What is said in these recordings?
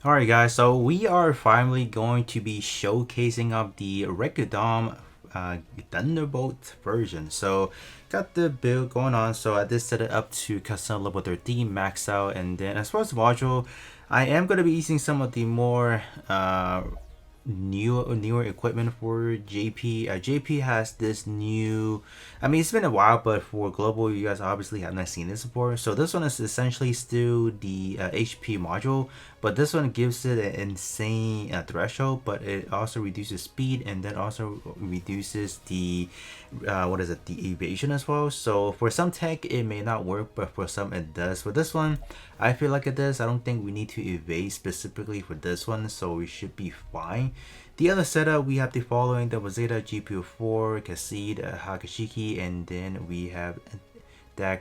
Alright guys, so we are finally going to be showcasing up the Rekudom uh, Thunderbolt version. So got the build going on, so I did set it up to custom level 13 max out, and then as far as module, I am going to be using some of the more newer equipment for JP. JP has this new. I mean, it's been a while, but for global, you guys obviously have not seen this before. So this one is essentially still the HP module, but this one gives it an insane threshold, but it also reduces speed and then also reduces the what is it, the evasion as well. So for some tech it may not work, but for some it does. For this one, I feel like it does. I don't think we need to evade specifically for this one, so we should be fine. The other setup, we have the following: the Wazeda GPU4, Kassid, Hakashiki, and then we have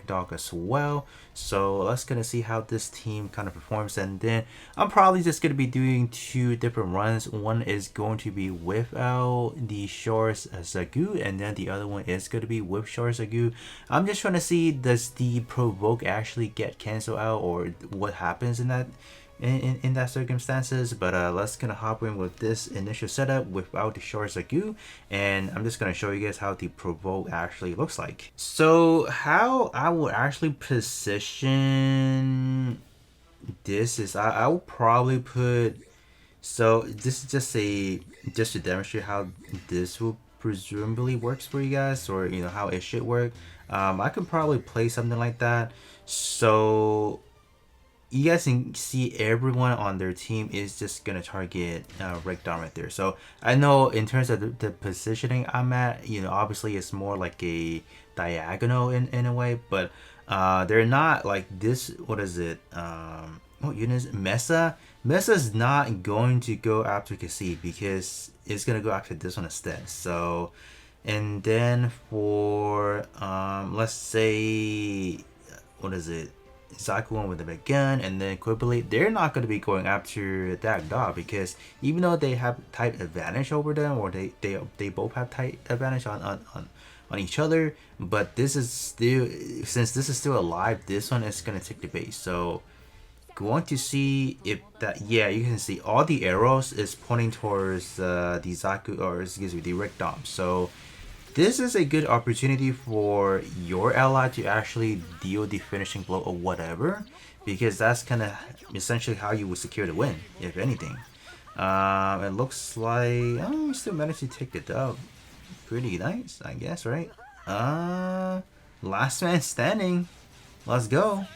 Dog as well. So let's gonna see how this team kind of performs, and then I'm probably just gonna be doing two different runs. One is going to be without the Shores Zagu, and then the other one is going to be with Shores Zagu. I'm just trying to see, does the provoke actually get canceled out, or what happens in that in that circumstances. But let's gonna hop in with this initial setup without the short Zagu, and I'm just gonna show you guys how the provoke actually looks like. So how I will actually position this is, I will probably put, so this is just to demonstrate how this will presumably works for you guys, or how it should work. I could probably play something like that, so you guys can see everyone on their team is just gonna target Rekdom right there. So I know in terms of the positioning I'm at, obviously it's more like a diagonal in a way, but they're not like this. What is it? What unit is Mesa? Mesa's not going to go after Kassid because it's gonna go after this one instead. So, and then for let's say, what is it? Zakuan with the big gun, and then Quibbly, they're not going to be going after that dog because even though they have type advantage over them, or they both have type advantage on each other, but this is still, since this is still alive, this one is going to take the base. So going to see if that, yeah, you can see all the arrows is pointing towards the Zaku, or excuse me, the Rick Dom. So this is a good opportunity for your ally to actually deal the finishing blow or whatever, because that's kind of essentially how you would secure the win, if anything. It looks like, oh, we still managed to take the dub. Pretty nice, I guess, right? Last man standing. Let's go.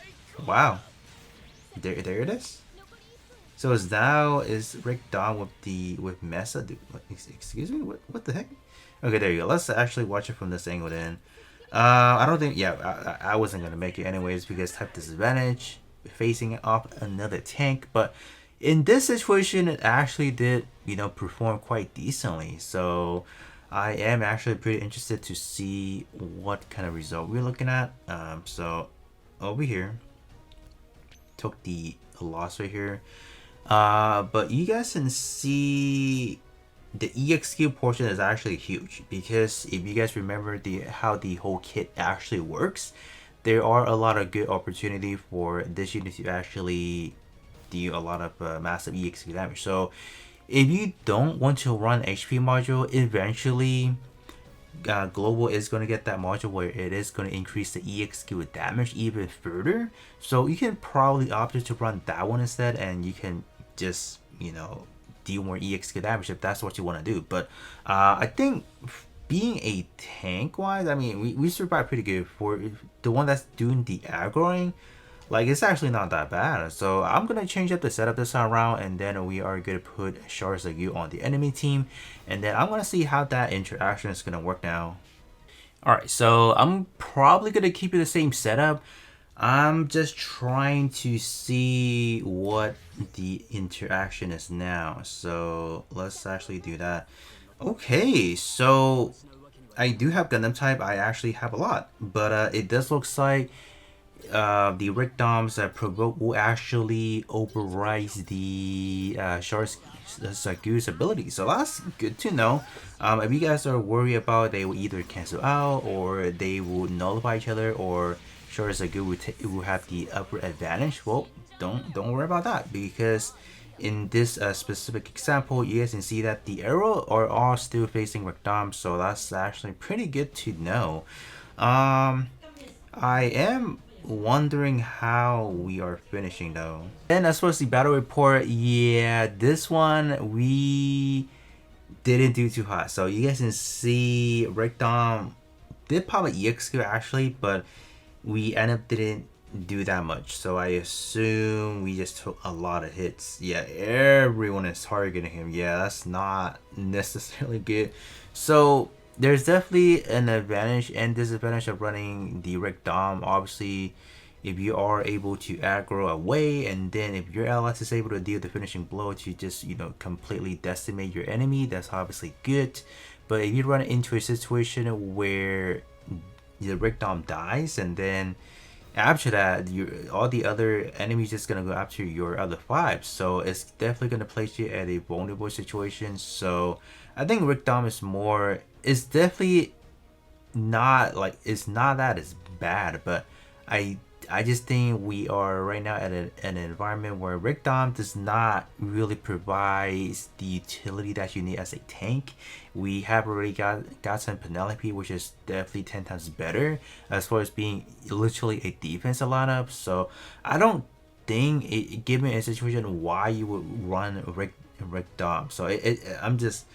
Wow. There it is. So is now is Rick Dawn with Mesa? Excuse me. What the heck? Okay, there you go. Let's actually watch it from this angle then. I don't think. Yeah, I wasn't gonna make it anyways because type disadvantage facing off another tank. But in this situation, it actually did perform quite decently. So I am actually pretty interested to see what kind of result we're looking at. So over here, took the loss right here. But you guys can see the EXQ portion is actually huge, because if you guys remember how the whole kit actually works, there are a lot of good opportunity for this unit to actually deal a lot of massive EXQ damage. So if you don't want to run HP module, eventually global is going to get that module where it is going to increase the EXQ damage even further. So you can probably opt to run that one instead, and you can just deal more EXQ damage if that's what you want to do. But I think being a tank wise, I mean, we survived pretty good. For the one that's doing the aggroing, like, it's actually not that bad. So I'm gonna change up the setup this time around, and then we are gonna put Shards like you on the enemy team, and then I'm gonna see how that interaction is gonna work now. Alright, so I'm probably gonna keep it the same setup. I'm just trying to see what the interaction is now. So let's actually do that. Okay, so I do have Gundam type. I actually have a lot, but it does look like the Rick Doms provoke will actually override the Sharks Sagu's ability. So that's good to know. If you guys are worried about they will either cancel out, or they will nullify each other, or Sharks Sagu will have the upper advantage, well, don't worry about that, because in this specific example, you guys can see that the arrow are all still facing Recdom, so that's actually pretty good to know. Um, I am wondering how we are finishing though. And as far as the battle report, yeah, this one we didn't do too hot. So you guys can see Recdom did pop an EXQ actually, but we end up didn't do that much. So I assume we just took a lot of hits. Yeah, everyone is targeting him. Yeah, that's not necessarily good. So there's definitely an advantage and disadvantage of running the Rick Dom. Obviously, if you are able to aggro away, and then if your LS is able to deal the finishing blow to just, you know, completely decimate your enemy, that's obviously good. But if you run into a situation where the Rick Dom dies, and then after that, all the other enemies just gonna go after your other five, so it's definitely gonna place you at a vulnerable situation. So I think Rick Dom is more, it's definitely not like, it's not that it's bad, but I I just think we are right now at an environment where Rick Dom does not really provide the utility that you need as a tank. We have already got some Penelope, which is definitely 10 times better as far as being literally a defensive lineup. So I don't think given a situation why you would run Rick Dom. So I'm just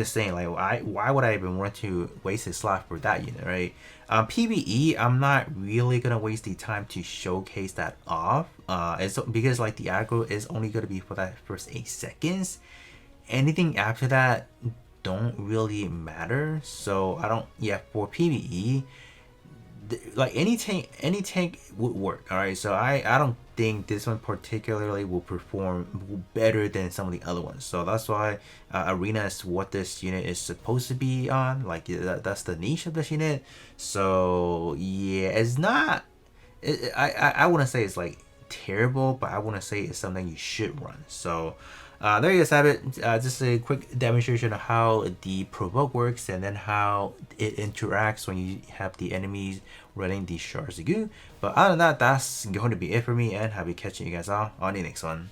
saying, like, why would I even want to waste a slot for that unit, right? PvE, I'm not really gonna waste the time to showcase that off. It's because like the aggro is only gonna be for that first 8 seconds. Anything after that don't really matter. So I don't. Yeah, for PvE, like any tank would work. All right, so I don't think this one particularly will perform better than some of the other ones. So that's why arena is what this unit is supposed to be on. Like that's the niche of this unit. So yeah, it's not, I wouldn't say it's like terrible, but I wouldn't say it's something you should run. So there you guys have it. Just a quick demonstration of how the provoke works, and then how it interacts when you have the enemies running the shards of goo. But other than that, that's going to be it for me, and I'll be catching you guys all on the next one.